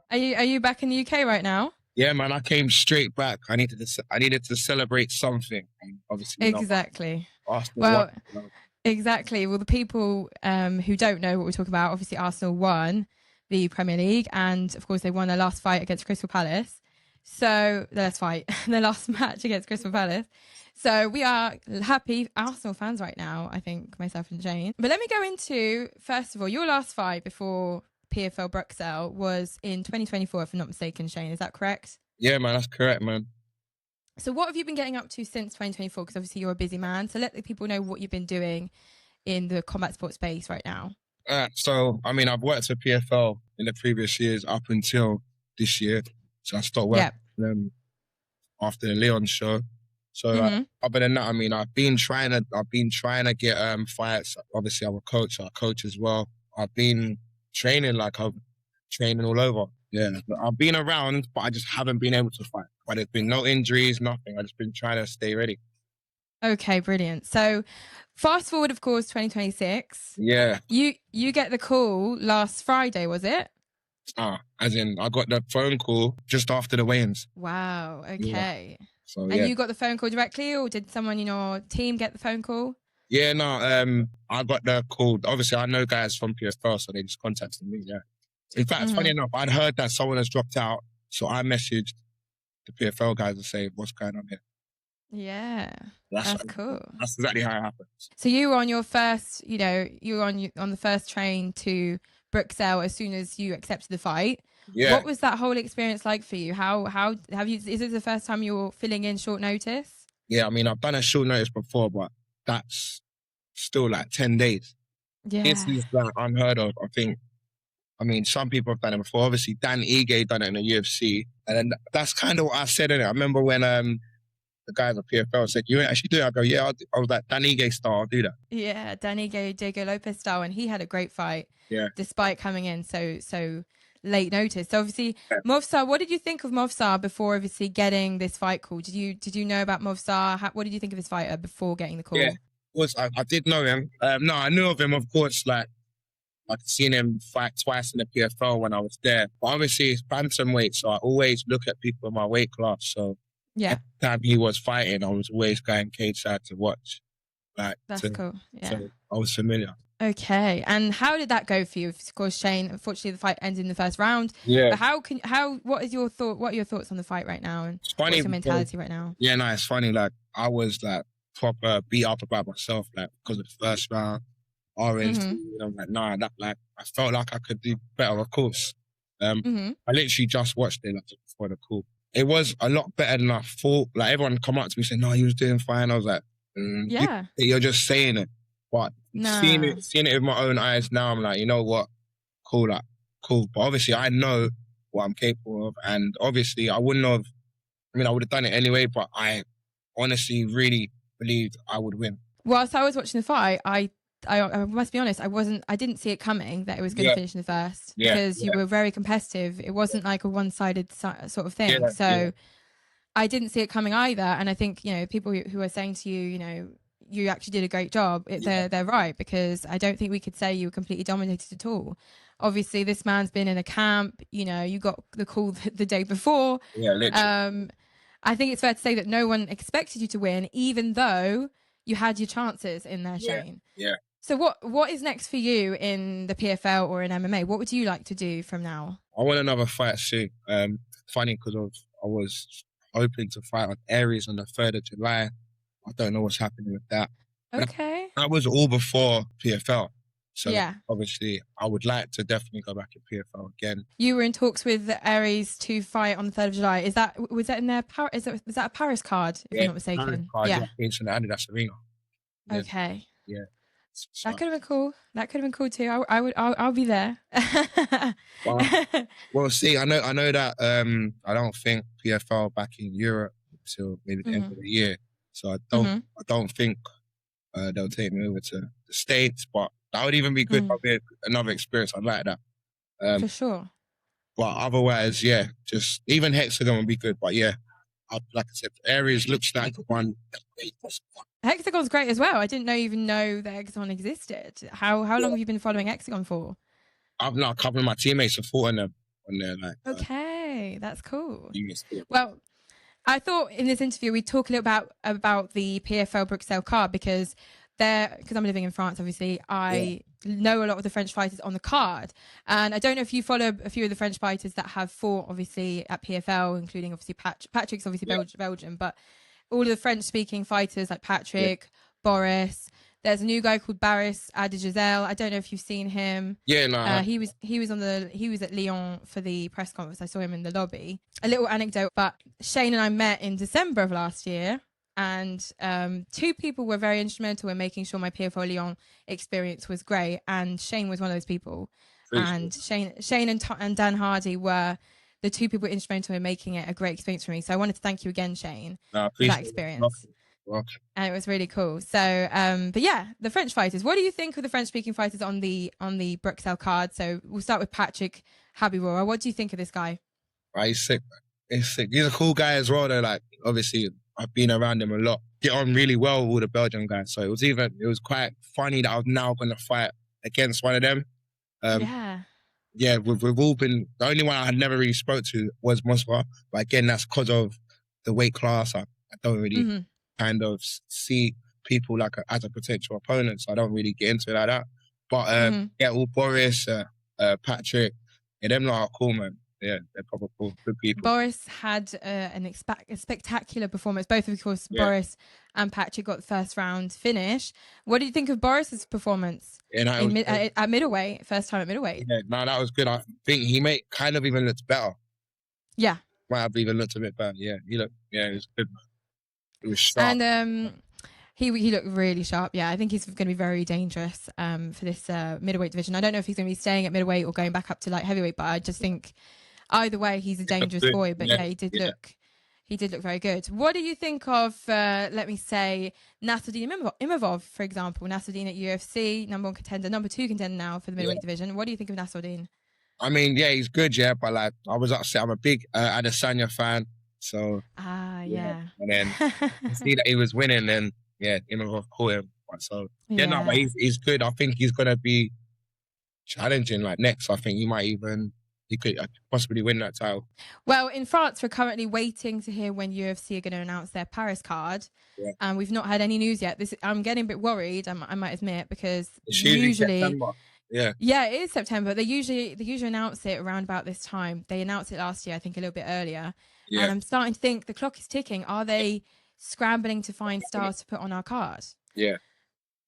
Are you back in the UK right now? Yeah, man, I came straight back. I needed to celebrate something. And obviously, Exactly. Arsenal won. Exactly. Well, the people who don't know what we're talking about, obviously Arsenal won the Premier League, and of course they won their last fight against Crystal Palace. So their last match against Crystal Palace. So we are happy Arsenal fans right now, I think, myself and Shane. But let me go into, first of all, your last fight before PFL Bruxelles was in 2024, if I'm not mistaken, Shane. Is that correct? Yeah, man, that's correct, man. So what have you been getting up to since 2024? Because obviously you're a busy man. So let the people know what you've been doing in the combat sports space right now. So, I mean, I've worked for PFL in the previous years up until this year. So I stopped working for them after the Leon show. So other than that, I mean, I've been trying to get fights. Obviously, I'm a coach as well. I've been training all over. Yeah, I've been around, but I just haven't been able to fight. But there's been no injuries, nothing. I've just been trying to stay ready. Okay, brilliant. So fast forward, of course, 2026. Yeah. You get the call last Friday, was it? As in, I got the phone call just after the weigh-ins. Wow, okay. Yeah. So, and you got the phone call directly, or did someone in your team get the phone call? Yeah, no, I got the call. Obviously, I know guys from PFL, so they just contacted me, yeah. In fact, funny enough, I'd heard that someone has dropped out, so I messaged the PFL guys to say, what's going on here? Yeah, that's cool. That's exactly how it happened. So you were on your first, you were on the first train to Bruxelles as soon as you accepted the fight. Yeah. What was that whole experience like for you? How have you? Is it the first time you're filling in short notice? Yeah, I mean, I've done a short notice before, but that's still like 10 days. Yeah, this is like unheard of. I mean, some people have done it before. Obviously, Ige done it in the UFC, and then that's kind of what I said in it. I remember when the guys at PFL said, "You ain't actually do it." I go, "Yeah." I was like, Ige-style, I'll do that. Yeah, Diego Lopez style, and he had a great fight. Yeah, despite coming in so late notice. So obviously, Movsar, what did you think of Movsar before obviously getting this fight call? Did you know about Movsar? What did you think of his fighter before getting the call? Yeah, of course, I did know him. No, I knew of him, of course. Like, I'd seen him fight twice in the PFL when I was there. But obviously, it's bantamweight, so I always look at people in my weight class. So yeah, every time he was fighting, I was always going cage side to watch. That's cool. Yeah, so I was familiar. Okay, and how did that go for you? Of course, Shane, unfortunately the fight ended in the first round. Yeah. But what are your thoughts on the fight right now, and what's your mentality right now? Yeah, no, it's funny, like I was like proper beat up about myself, like because of the first round, orange, I'm like, nah, that like I felt like I could do better, of course. I literally just watched it like before the call. It was a lot better than I thought. Like everyone come up to me saying, no, he was doing fine. I was like, yeah. You're just saying it. But seeing it with my own eyes now, I'm like, you know what? Cool. But obviously, I know what I'm capable of. And obviously, I would have done it anyway, but I honestly really believed I would win. Whilst I was watching the fight, I must be honest, I didn't see it coming that it was going to finish in the first because you were very competitive. It wasn't like a one-sided sort of thing. I didn't see it coming either. And I think, people who are saying to you, you actually did a great job. They're right, because I don't think we could say you were completely dominated at all. Obviously, this man's been in a camp. You got the call the day before. Yeah, literally. I think it's fair to say that no one expected you to win, even though you had your chances in there, Shane. Yeah. So what is next for you in the PFL or in MMA? What would you like to do from now? I want another fight soon. Funny because I was hoping to fight on Aries on the 3rd of July. I don't know what's happening with that. Okay. That was all before PFL. So yeah, obviously I would like to definitely go back to PFL again. You were in talks with Aries to fight on the 3rd of July. Was that in their was that a Paris card, if I'm not mistaken? It's in the Adidas Arena. Okay. Yeah. So. That could have been cool. That could have been cool too. I'll be there. Well, see, I know that I don't think PFL back in Europe until maybe the end of the year. So I don't think they'll take me over to the States, but that would even be good. That'd be another experience. I'd like that. For sure. But otherwise, just even Hexagone would be good. But like I said, Aries looks like one Hexagon's great as well. I didn't even know that Hexagon existed. How long have you been following Hexagon for? I've not a couple of my teammates supporting them on there. Like, okay, that's cool. Yeah. Well, I thought in this interview we'd talk a little about the PFL Bruxelles card because I'm living in France, obviously, I know a lot of the French fighters on the card. And I don't know if you follow a few of the French fighters that have fought, obviously, at PFL, including, obviously, Patrick's obviously Belgian, but all of the French-speaking fighters like Patrick, Boris. There's a new guy called Baris Ige-style. I don't know if you've seen him. Yeah, no. He was at Lyon for the press conference. I saw him in the lobby. A little anecdote, but Shane and I met in December of last year. And two people were very instrumental in making sure my PFL Lyon experience was great. And Shane was one of those people. And Shane and Dan Hardy were the two people instrumental in making it a great experience for me. So I wanted to thank you again, Shane, for that experience. Okay. And it was really cool. So, but yeah, the French fighters. What do you think of the French-speaking fighters on the Bruxelles card? So we'll start with Patrick Habibora. What do you think of this guy? He's sick. He's sick. He's a cool guy as well, though. Like, obviously, I've been around him a lot. Get on really well with all the Belgian guys. So it was quite funny that I was now going to fight against one of them. Yeah, we've all been, the only one I had never really spoke to was Movsar. But again, that's because of the weight class. I don't really kind of see people like as a potential opponent. So I don't really get into it like that. But all Boris, Patrick, them lot are cool, man. Yeah, they're proper cool, good people. Boris had a spectacular performance. Both, of course, Boris and Patrick got the first round finish. What do you think of Boris's performance at middleweight? First time at middleweight. Yeah, no, that was good. I think he kind of even looked better. Yeah, might have even looked a bit better. Yeah, it was good. It was sharp. And he looked really sharp. Yeah, I think he's going to be very dangerous for this middleweight division. I don't know if he's going to be staying at middleweight or going back up to light heavyweight, but I just think either way he's a dangerous boy. But he did look very good. What do you think of let me say Nassourdine Imavov, for example? Nassourdine at UFC, number 1 contender, number 2 contender now for the middleweight division. What do you think of Nassourdine? I mean, yeah, he's good, yeah, but like I was upset. I'm a big Adesanya fan, so and then see that he was winning, then Imavov caught him. So but he's good. I think he's gonna be challenging like next. I think he could possibly win that title. Well, in France, we're currently waiting to hear when UFC are going to announce their Paris card. Yeah. And we've not had any news yet. I'm getting a bit worried, I might admit, because usually September. Yeah, it is September. They usually announce it around about this time. They announced it last year, I think, a little bit earlier. Yeah. And I'm starting to think the clock is ticking. Are they scrambling to find stars to put on our card? Yeah.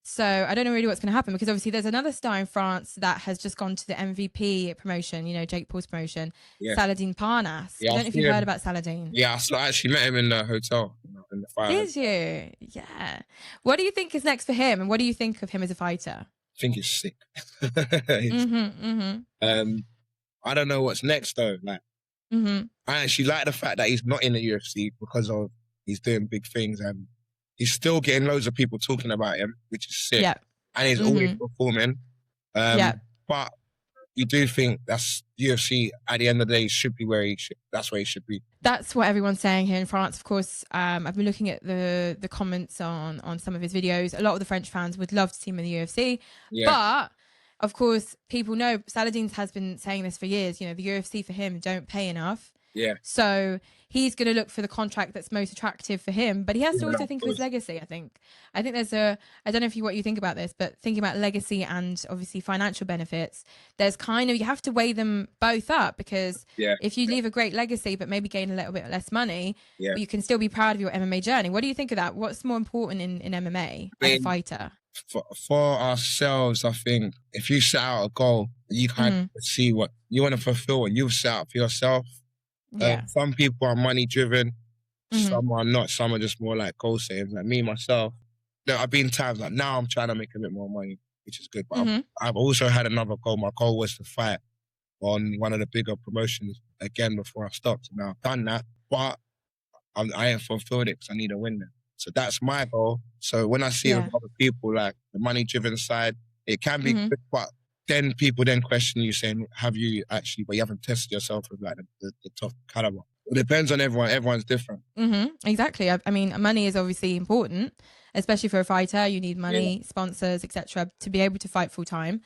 So I don't know really what's going to happen, because obviously there's another star in France that has just gone to the MVP promotion, Jake Paul's promotion, Saladin Parnasse. I don't know if you've heard about Saladin. Yeah, I actually met him in the hotel. In the fire. Did you? Yeah. What do you think is next for him, and what do you think of him as a fighter? I think he's sick. I don't know what's next though. Like, I actually like the fact that he's not in the UFC because of he's doing big things and he's still getting loads of people talking about him, which is sick. Yeah. And he's always performing. But you do think that's UFC at the end of the day should be that's where he should be. That's what everyone's saying here in France. Of course, I've been looking at the comments on some of his videos. A lot of the French fans would love to see him in the UFC. Yeah. But of course, people know Saladin has been saying this for years. The UFC for him don't pay enough. Yeah. So he's going to look for the contract that's most attractive for him, but he has to also think of his legacy. I think there's I don't know what you think about this, but thinking about legacy and obviously financial benefits, there's you have to weigh them both up, because if you leave a great legacy, but maybe gain a little bit less money, you can still be proud of your MMA journey. What do you think of that? What's more important in MMA as a fighter? For ourselves, I think if you set out a goal, you kind of see what you want to fulfill and you've set out for yourself. Some people are money driven, some are not, some are just more like goal settings. Like me, myself, I've been times like now I'm trying to make a bit more money, which is good. But I've also had another goal. My goal was to fight on one of the bigger promotions again before I stopped. Now I've done that, but I ain't fulfilled it because I need a win there. So that's my goal. So when I see other people like the money driven side, it can be good, but then people then question you saying, have you actually, but you haven't tested yourself with like the top caliber. It depends on everyone. Everyone's different. Exactly. I mean, money is obviously important, especially for a fighter. You need money, sponsors, etc., to be able to fight full time.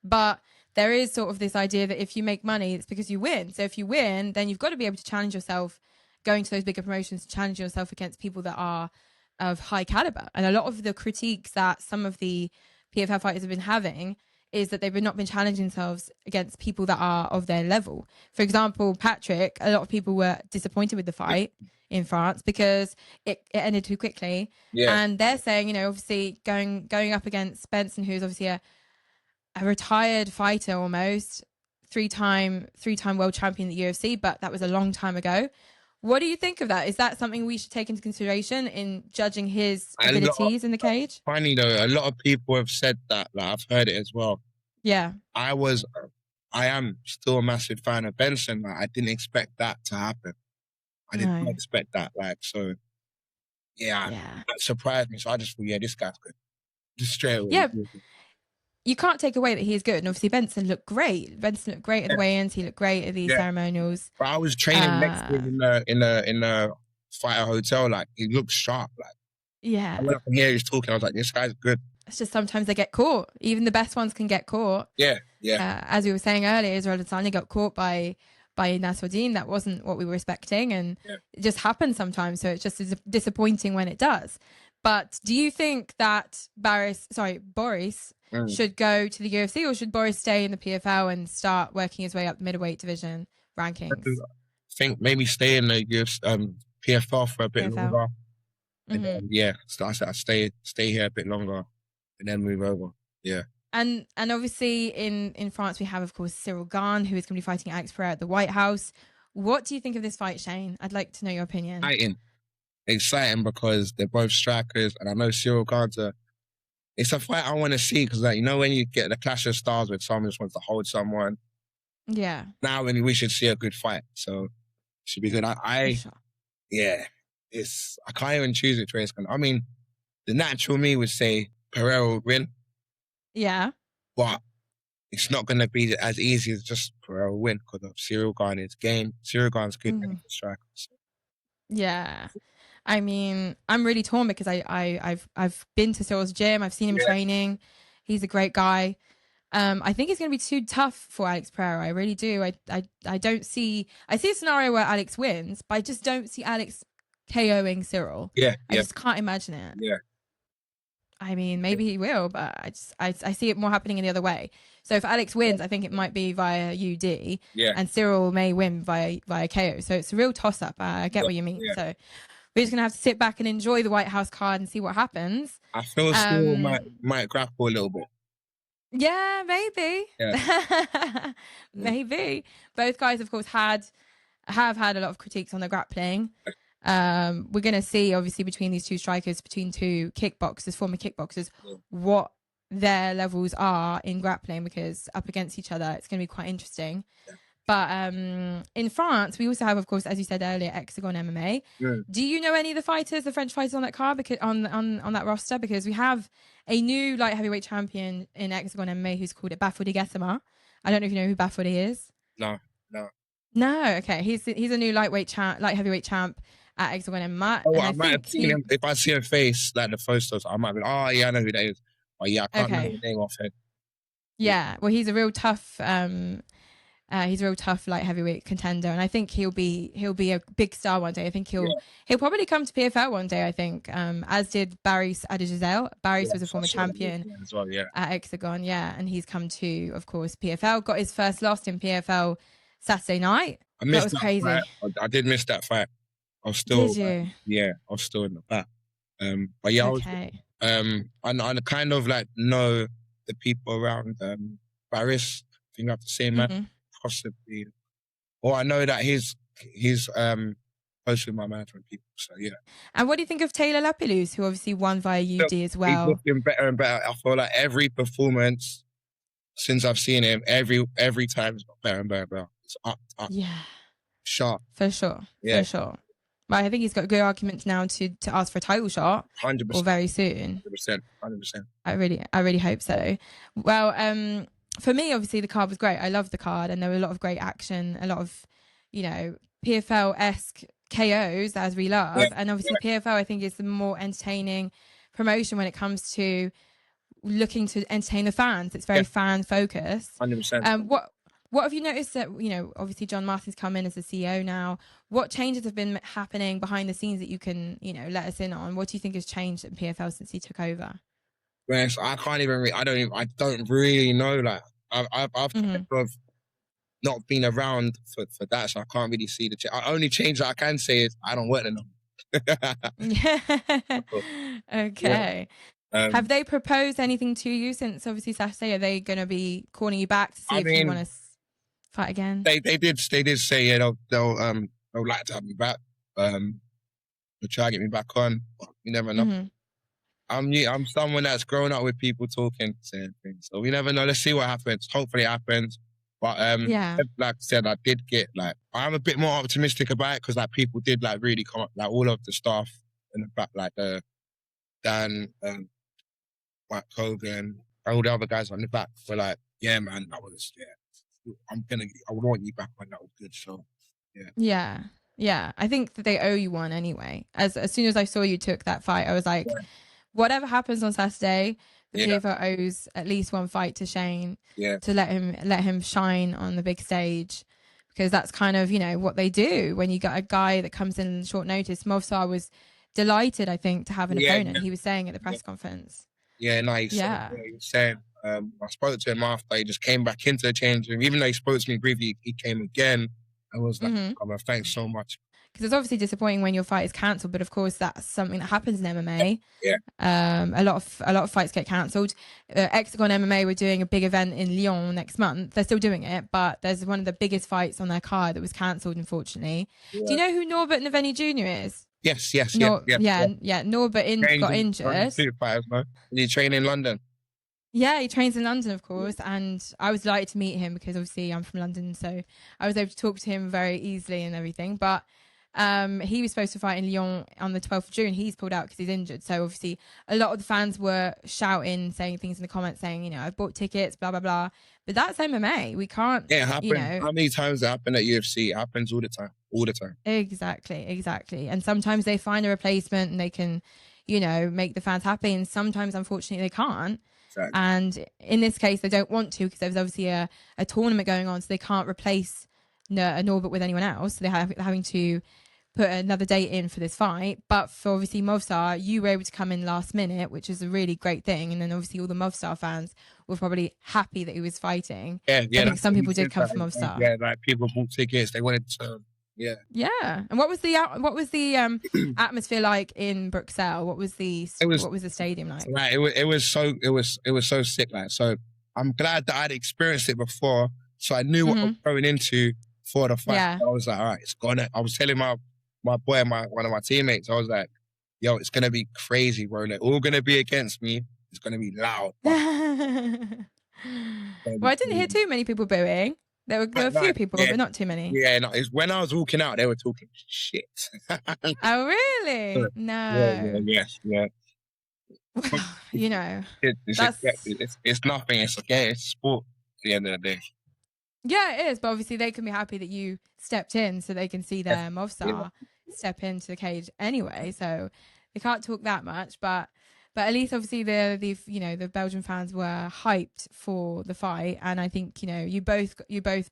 But there is sort of this idea that if you make money, it's because you win. So if you win, then you've got to be able to challenge yourself, going to those bigger promotions, challenge yourself against people that are of high caliber. And a lot of the critiques that some of the PFL fighters have been having is that they've not been challenging themselves against people that are of their level. For example, Patrick, a lot of people were disappointed with the fight in France because it ended too quickly. And they're saying, you know, obviously going up against Benson, who's obviously a retired fighter almost, three-time world champion in the UFC, but that was a long time ago. What do you think of that? Is that something we should take into consideration in judging his abilities in the cage? Funny though, a lot of people have said that. Like, I've heard it as well. Yeah. I am still a massive fan of Benson. Like, I didn't expect that to happen. I didn't expect that. Like, so, that surprised me. So I just thought, this guy's good. Just straight away. Yeah. You can't take away that he is good. And obviously Benson looked great. Benson looked great at the weigh-ins. He looked great at these ceremonials. But I was training next to him in the fighter hotel. Like, he looked sharp. Like, when I can hear he's talking, I was like, this guy's good. It's just sometimes they get caught. Even the best ones can get caught. As we were saying earlier, Israel Adesanya got caught by Nasruddin. That wasn't what we were expecting. And it just happens sometimes. So it's just disappointing when it does. But do you think that Boris should go to the UFC, or should Boris stay in the PFL and start working his way up the middleweight division rankings? I think maybe stay in the UFC, PFL for a bit longer. And then, I stay here a bit longer and then move over. Yeah. And obviously in France we have, of course, Cyril Gane, who is going to be fighting Alex Pereira at the White House. What do you think of this fight, Shane? I'd like to know your opinion. Exciting because they're both strikers, and I know Cyril Gane's it's a fight I want to see because, like, you know, when you get the clash of styles where someone just wants to hold someone. Yeah. Now we should see a good fight, so it should be good. I can't even choose which way it's going. I mean, the natural me would say Pereira will win. Yeah. But it's not going to be as easy as just Pereira will win because of Cyril Gane's game. Cyril Gane's good at striker. So. Yeah. I mean, I'm really torn because I've been to Cyril's gym. I've seen him training. He's a great guy. I think it's going to be too tough for Alex Pereira. I really do. I don't see. I see a scenario where Alex wins, but I just don't see Alex KOing Cyril. I just can't imagine it. Yeah. I mean, maybe he will, but I see it more happening in the other way. So if Alex wins, I think it might be via UD, and Cyril may win via KO. So it's a real toss up. I get what you mean. So we're just gonna have to sit back and enjoy the White House card and see what happens. I feel Cyril might grapple a little bit. Yeah, maybe. Yeah. Maybe. Both guys, of course, have had a lot of critiques on their grappling. We're going to see, obviously, between these two strikers, between two kickboxers, former kickboxers, what their levels are in grappling, because up against each other, it's going to be quite interesting. But in France, we also have, of course, as you said earlier, Hexagone MMA. Do you know any of the fighters, the French fighters on that card, because on that roster? Because we have a new light heavyweight champion in Hexagone MMA who's called Baffoudi Gassama. I don't know if you know who Baffoudi is. No. Okay. He's a new light heavyweight champ at Hexagone MMA. Oh, I might have seen him. If I see a face like the photos, I might be, I know who that is. But yeah, I can't remember the name off it. Yeah, well, he's a real tough light heavyweight contender, and I think he'll be a big star one day. I think he'll probably come to PFL one day. I think, as did Baris Ige-style. Baris was a former champion as well, at Hexagone, and he's come to, of course, PFL. Got his first loss in PFL Saturday night. That was crazy. I did miss that fight. I was still, did you? Yeah, I was still in the back. But yeah, I kind of like know the people around Baris. I think I have to say, man, possibly. Or I know that he's close with my management people. So yeah. And what do you think of Taylor Lapillus, who obviously won via UD as well? He's looking better and better. I feel like every performance since I've seen him, every time it's got better and better. It's up. Yeah. Sharp. For sure. Yeah. For sure. But I think he's got good arguments now to ask for a title shot. 100%. Or very soon. 100%. I really hope so. Well, for me, obviously, the card was great. I loved the card, and there was a lot of great action, a lot of, PFL-esque KOs as we love, and obviously PFL I think is the more entertaining promotion when it comes to looking to entertain the fans. It's very fan focused. 100%. What have you noticed that, obviously John Martin's come in as the CEO now. What changes have been happening behind the scenes that you can, let us in on? What do you think has changed in PFL since he took over? Yes, I can't even. I don't really know. Like I've kind of not been around for that, so I can't really see the change. The only change that I can say is I don't work there no more. Okay. Yeah. Have they proposed anything to you since obviously Saturday? Are they going to be calling you back to see if you want to fight again? They did say they'll like to have me back. They'll try to get me back on. You never know. I'm someone that's grown up with people talking, saying things. So we never know. Let's see what happens. Hopefully it happens. But like I said, I did get I'm a bit more optimistic about it because people did really come up, all of the staff in the back, Dan, Mike Hogan, all the other guys on the back were yeah, man, I would want you back when that was good. So yeah. I think that they owe you one anyway. As soon as I saw you took that fight, I was like, whatever happens on Saturday, the PFL owes at least one fight to Shane to let him shine on the big stage, because that's kind of what they do when you got a guy that comes in short notice. Movsar was delighted, I think, to have an opponent. He was saying at the press conference. He was saying. I spoke to him after. He just came back into the change room. Even though he spoke to me briefly, he came again. I was like, thanks so much. Because it's obviously disappointing when your fight is cancelled, but of course that's something that happens in MMA. A lot of fights get cancelled. Hexagone MMA were doing a big event in Lyon next month. They're still doing it, but there's one of the biggest fights on their card that was cancelled, unfortunately. Do you know who Norbert Naveni Jr. is? Yes. Norbert got injured. Did he train in London? Yeah, he trains in London, of course, and I was delighted to meet him because obviously I'm from London, so I was able to talk to him very easily and everything. But he was supposed to fight in Lyon on the 12th of June. He's pulled out because he's injured. So obviously a lot of the fans were shouting, saying things in the comments, saying, I've bought tickets, blah, blah, blah. But that's MMA. We can't, it happens. How many times it happened at UFC? It happens all the time. All the time. Exactly. And sometimes they find a replacement and they can, make the fans happy. And sometimes, unfortunately, they can't. Exactly. And in this case, they don't want to because there's obviously a tournament going on, so they can't replace Norbert with anyone else. So they're having to put another date in for this fight. But for obviously Movsar, you were able to come in last minute, which is a really great thing. And then obviously all the Movsar fans were probably happy that he was fighting. I think some people did come from Movsar. Yeah, people bought tickets. They wanted to. Yeah. And what was the atmosphere like in Bruxelles? What was the stadium like? It was so sick. So I'm glad that I'd experienced it before, so I knew what I was going into for the fight. Yeah. I was like, all right, it's gonna. I was telling my boy, one of my teammates, I was like, yo, it's gonna be crazy, bro. They're all gonna be against me. It's gonna be loud. Well, I didn't hear too many people booing. There were a few people, but not too many. Yeah, no, it's when I was walking out, they were talking shit. Oh, really? No. Yeah. Well, it's nothing. It's okay. It's sport at the end of the day. Yeah, it is. But obviously, they can be happy that you stepped in, so they can see their Movsar step into the cage anyway. So they can't talk that much, but at least obviously the Belgian fans were hyped for the fight, and I think you both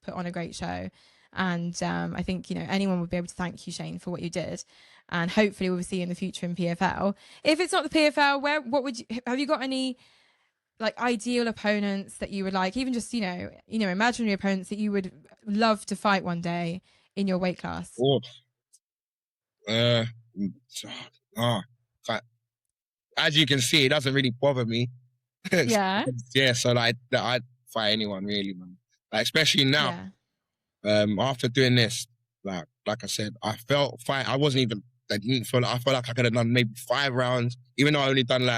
put on a great show, and I think anyone would be able to thank you, Shane, for what you did, and hopefully we'll see you in the future in PFL. If it's not the PFL, have you got any ideal opponents that you would like, even just imaginary opponents that you would love to fight one day in your weight class? As you can see, it doesn't really bother me. Yeah. So I'd fight anyone really, man. Especially now, after doing this, like I said, I felt fine. I felt like I could have done maybe 5 rounds, even though I only done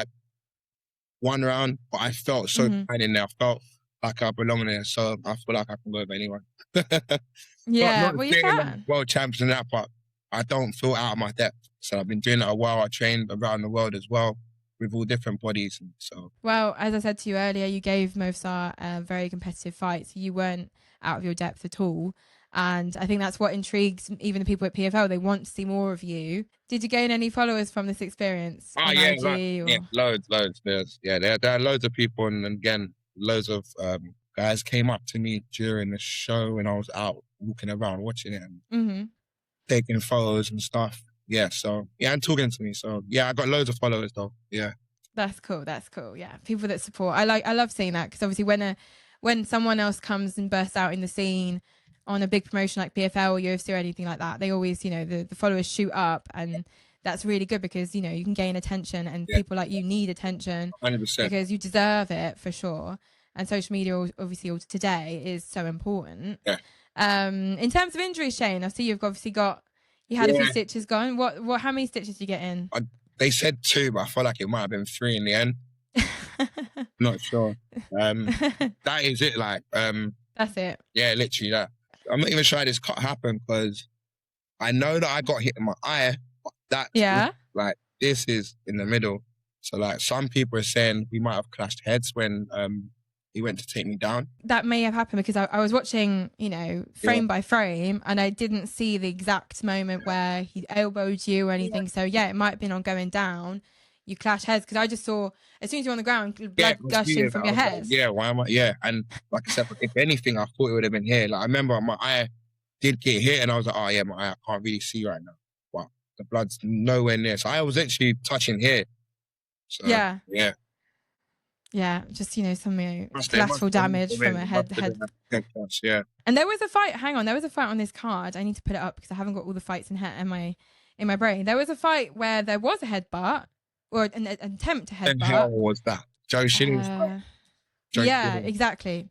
1 round. But I felt so fine in there. I felt like I belong there. So I feel like I can go with anyone. Yeah, well, you can. World champions and that, but I don't feel out of my depth. So I've been doing it a while. I trained around the world as well with all different bodies. So, well, as I said to you earlier, you gave Movsar a very competitive fight, so you weren't out of your depth at all. And I think that's what intrigues even the people at PFL. They want to see more of you. Did you gain any followers from this experience? Oh, yeah, loads. There are loads of people, and again, loads of guys came up to me during the show when I was out walking around watching it and taking photos and stuff. Yeah, so yeah, and talking to me. So yeah, I got loads of followers though. Yeah, that's cool. Yeah, people that support. I love seeing that, because obviously when someone else comes and bursts out in the scene on a big promotion like PFL or UFC or anything like that, they always, the followers shoot up, and that's really good, because, you can gain attention, and people like you need attention 100%, because you deserve it for sure. And social media, obviously, today is so important. Yeah. In terms of injuries, Shane, I see you've obviously you had a few stitches gone. How many stitches did you get in? They said 2, but I feel like it might have been 3 in the end. Not sure. That is it. That's it. Yeah, literally that. I'm not even sure this cut happened, because I know that I got hit in my eye, but this is in the middle. So some people are saying we might have clashed heads when he went to take me down. That may have happened, because I was watching, frame by frame, and I didn't see the exact moment where he elbowed you or anything. So yeah, it might have been on going down. You clash heads, because I just saw, as soon as you're on the ground, blood gushing from your head. Why am I? Yeah, and like I said, if anything, I thought it would have been here. I remember my eye did get hit, and I was like, oh yeah, my eye, I can't really see right now. But the blood's nowhere near. So I was actually touching here. So, yeah, just some collateral damage from a head. Yeah. And there was a fight. Hang on, there was a fight on this card. I need to put it up because I haven't got all the fights in my brain. There was a fight where there was a headbutt, or an attempt to headbutt. And how was that? Joe Schilling's fight. Schilling. Exactly.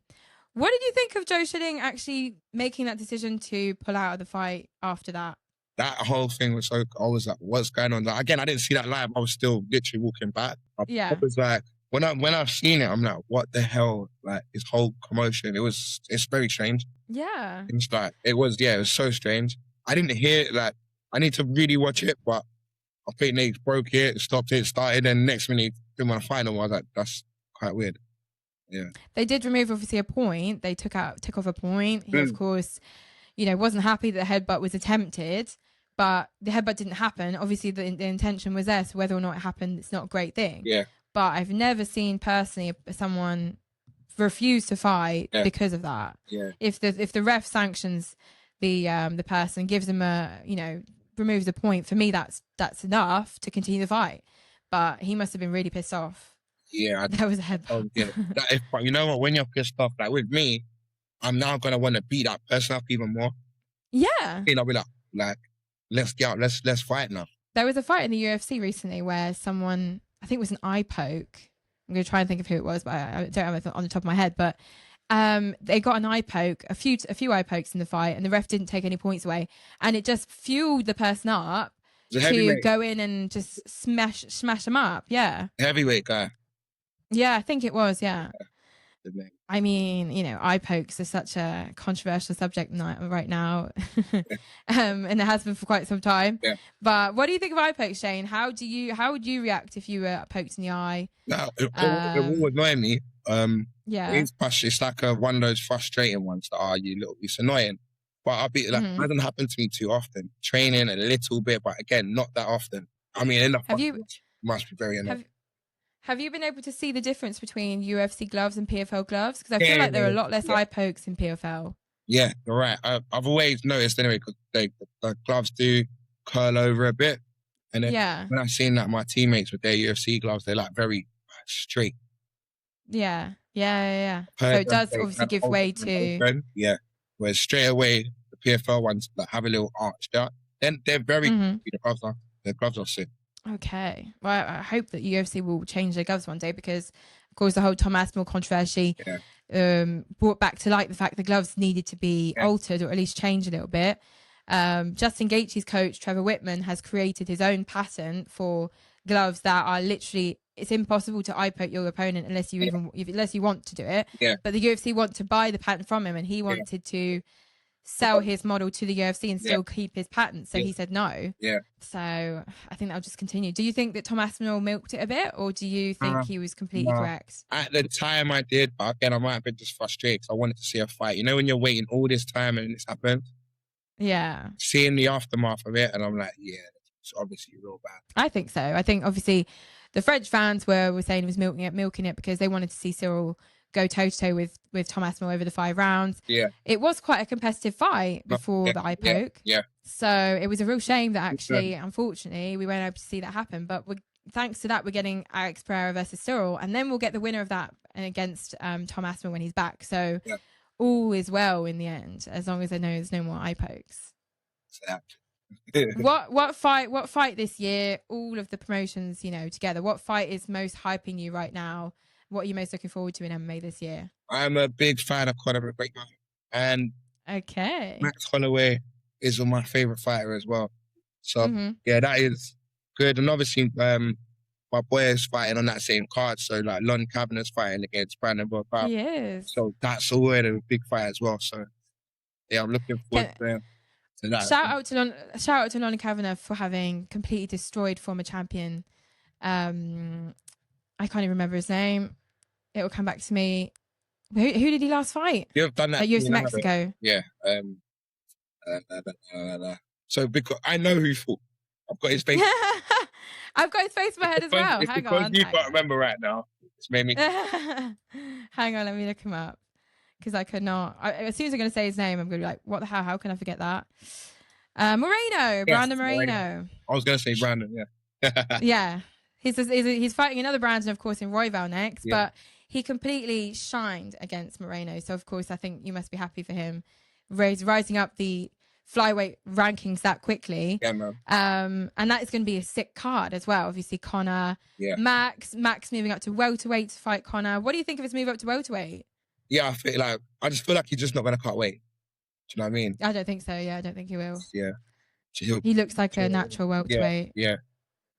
What did you think of Joe Schilling actually making that decision to pull out of the fight after that? That whole thing was so... I was like, what's going on? Again, I didn't see that live. I was still literally walking back. I was like... When I've seen it, I'm like, what the hell? This whole commotion, it's very strange. Yeah. It was so strange. I didn't hear it, I need to really watch it, but I think they broke it, stopped it, started, and next minute, in my final, I was like, that's quite weird. Yeah. They did remove, obviously, a point. They took off a point. He, of course, wasn't happy that the headbutt was attempted, but the headbutt didn't happen. Obviously, the intention was there, so whether or not it happened, it's not a great thing. Yeah. But I've never seen personally someone refuse to fight because of that. Yeah. If the ref sanctions the person, gives them removes a point, for me that's enough to continue the fight. But he must have been really pissed off. Yeah. That was a headbutt. But you know what? When you're pissed off, with me, I'm now gonna want to beat that person up even more. Yeah. I'll be like, let's get out, let's fight now. There was a fight in the UFC recently where someone, I think it was an eye poke. I'm going to try and think of who it was, but I don't have it on the top of my head. But they got an eye poke, a few eye pokes in the fight, and the ref didn't take any points away. And it just fueled the person up to go in and just smash them up. Yeah. Heavyweight guy. Yeah, I think it was. Yeah. I mean, eye pokes are such a controversial subject right now, and it has been for quite some time. Yeah. But what do you think of eye pokes, Shane? How would you react if you were poked in the eye? No, it will annoy me. Yeah, it's like one of those frustrating ones that it's annoying. But I'll be like, it doesn't happen to me too often. Training a little bit, but again, not that often. I mean, must be very annoying. Have you been able to see the difference between UFC gloves and PFL gloves? Because I feel like there are a lot less eye pokes in PFL. Yeah, you're right. I've always noticed anyway, because the gloves do curl over a bit. And then when I've seen my teammates with their UFC gloves, they're very straight. Yeah. So it does obviously give way to... Yeah. Whereas straight away, the PFL ones have a little arch there. Then they're very... The gloves are sick. Okay. Well, I hope that UFC will change their gloves one day, because, of course, the whole Tom Aspinall controversy brought back to light the fact the gloves needed to be altered, or at least changed a little bit. Justin Gaethje's coach, Trevor Whitman, has created his own patent for gloves that are literally... It's impossible to eye poke your opponent unless you want to do it. Yeah. But the UFC want to buy the patent from him, and he wanted to sell his model to the UFC and still keep his patent. So he said no. Yeah. So I think that'll just continue. Do you think that Tom Aspinall milked it a bit, or do you think he was completely correct? At the time I did, but again, I might have been just frustrated because I wanted to see a fight. You know, when you're waiting all this time and it's happened? Yeah. Seeing the aftermath of it, and I'm like, yeah, it's obviously real bad. I think so. I think obviously the French fans were saying he was milking it because they wanted to see Cyril go toe-to-toe with Tom Aspinall over the 5 rounds. Yeah. It was quite a competitive fight before the eye poke. Yeah. So it was a real shame that actually, unfortunately, we weren't able to see that happen. But thanks to that, we're getting Alex Pereira versus Cyril. And then we'll get the winner of that against Tom Aspinall when he's back. So all is well in the end, as long as I know there's no more eye pokes. What fight this year, all of the promotions, you know, together, what fight is most hyping you right now? What are you most looking forward to in MMA this year? I'm a big fan of Conor McGregor, and Max Holloway is my favorite fighter as well. So yeah, that is good. And obviously, my boy is fighting on that same card. So like Lon Kavanagh's fighting against Brandon Borthouse. He is. So that's already a big fight as well. So yeah, I'm looking forward to that. Shout out to Lon Kavanagh for having completely destroyed former champion. I can't even remember his name. It will come back to me. Who did he last fight? You've done that at UFC Mexico. Yeah. So because I know who fought. I've got his face. I've got his face in my head as well. Hang on. You can't remember right now. It's made me. Hang on, let me look him up because I could not. As soon as I'm going to say his name, I'm going to be like, "What the hell? How can I forget that?" Moreno, Brandon Moreno. I was going to say Brandon. Yeah. Yeah. He's fighting another Brandon, of course, in Royval next, but he completely shined against Moreno. So, of course, I think you must be happy for him rising up the flyweight rankings that quickly. Yeah, man. And that is going to be a sick card as well. Obviously, Conor, Max moving up to welterweight to fight Conor. What do you think of his move up to welterweight? Yeah, I just feel like he's just not going to cut weight. Do you know what I mean? I don't think so. Yeah, I don't think he will. Yeah. He looks like a natural welterweight. Yeah.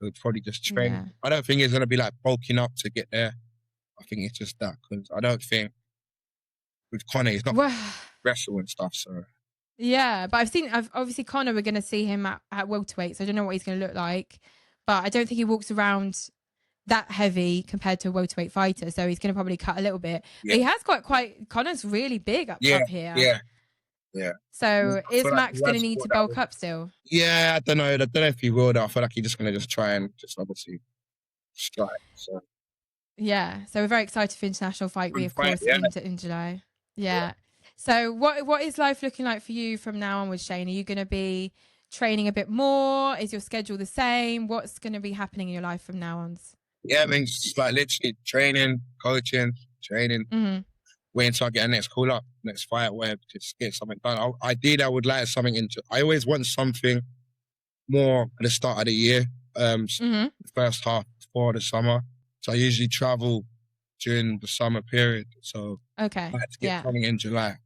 He'll probably just train. Yeah. I don't think he's going to be like bulking up to get there. I think it's just that because I don't think with Conor he's not wrestle and stuff. So yeah, but obviously Conor, we're going to see him at welterweight, so I don't know what he's going to look like. But I don't think he walks around that heavy compared to a welterweight fighter, so he's going to probably cut a little bit. Yeah. But he has got Conor's really big up here. Yeah. So is Max going to need to bulk up still? Yeah, I don't know. I don't know if he will. I feel like he's just going to try and obviously strike. So. Yeah. So we're very excited for International Fight Week, of course, in July. Yeah. So what is life looking like for you from now on with Shane? Are you going to be training a bit more? Is your schedule the same? What's going to be happening in your life from now on? Yeah, I mean, just like literally training, coaching, training. Wait until I get a next call up, next fight, where just get something done. Ideally, I would like something I always want something more at the start of the year, the first half before the summer. So I usually travel during the summer period. So I had to get something in July.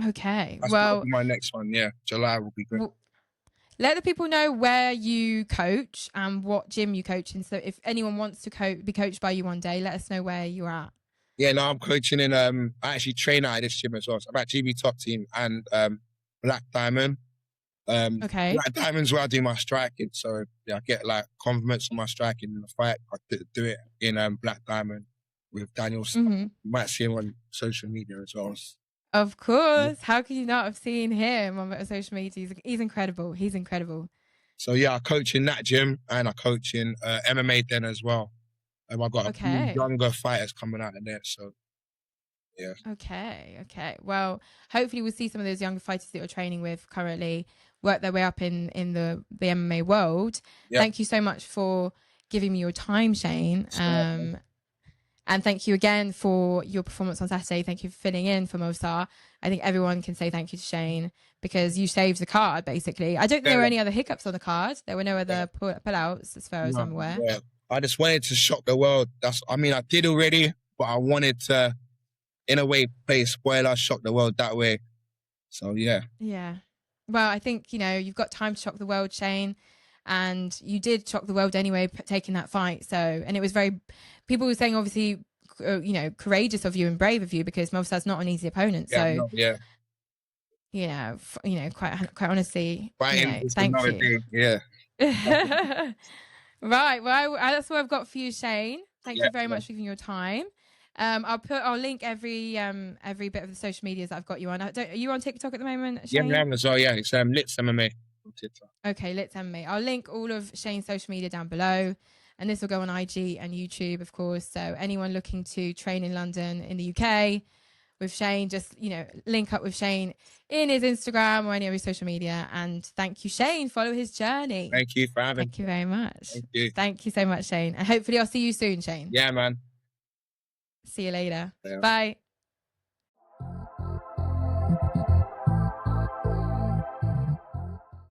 Okay. That's my next one. Yeah, July will be good. Well, let the people know where you coach and what gym you coach in. So if anyone wants to be coached by you one day, let us know where you're at. Yeah, no, I'm coaching in, I actually train out of this gym as well. So I'm at GB Top Team and Black Diamond. Black Diamond's where I do my striking. So yeah, I get like compliments on my striking in the fight. I do it in Black Diamond with Daniel. You might see him on social media as well. Of course. How could you not have seen him on social media? He's incredible. He's incredible. So yeah, I coach in that gym and I coach in MMA Den as well. I've got a few younger fighters coming out of there, so yeah. Okay. Well, hopefully we'll see some of those younger fighters that you're training with currently work their way up in the MMA world. Yeah. Thank you so much for giving me your time, Shane. And thank you again for your performance on Saturday. Thank you for filling in for Movsar. I think everyone can say thank you to Shane because you saved the card, basically. I don't think there were any other hiccups on the card. There were no other pullouts, as far as I'm aware. Yeah. I just wanted to shock the world. I did already, but I wanted to, in a way, play a spoiler, shock the world that way. So, yeah. Yeah. Well, I think, you've got time to shock the world, Shane. And you did shock the world anyway, taking that fight. So, and it was people were saying, obviously, courageous of you and brave of you because Movsar's not an easy opponent. Yeah, so, quite honestly, thank you. Day. Yeah. Right. Well, that's what I've got for you, Shane. Thank you very much for giving your time. I'll link every bit of the social medias that I've got you on. Are you on TikTok at the moment, Shane? Yeah, I'm as well. Yeah, it's Litz MMA on TikTok. Okay, Litz MMA. I'll link all of Shane's social media down below, and this will go on IG and YouTube, of course. So anyone looking to train in London, in the UK, with Shane, just link up with Shane in his Instagram or any of his social media. And thank you, Shane. Follow his journey. Thank you for having me. Thank you very much. Thank you. Thank you so much, Shane. And hopefully I'll see you soon, Shane. Yeah, man. See you later. Yeah. Bye.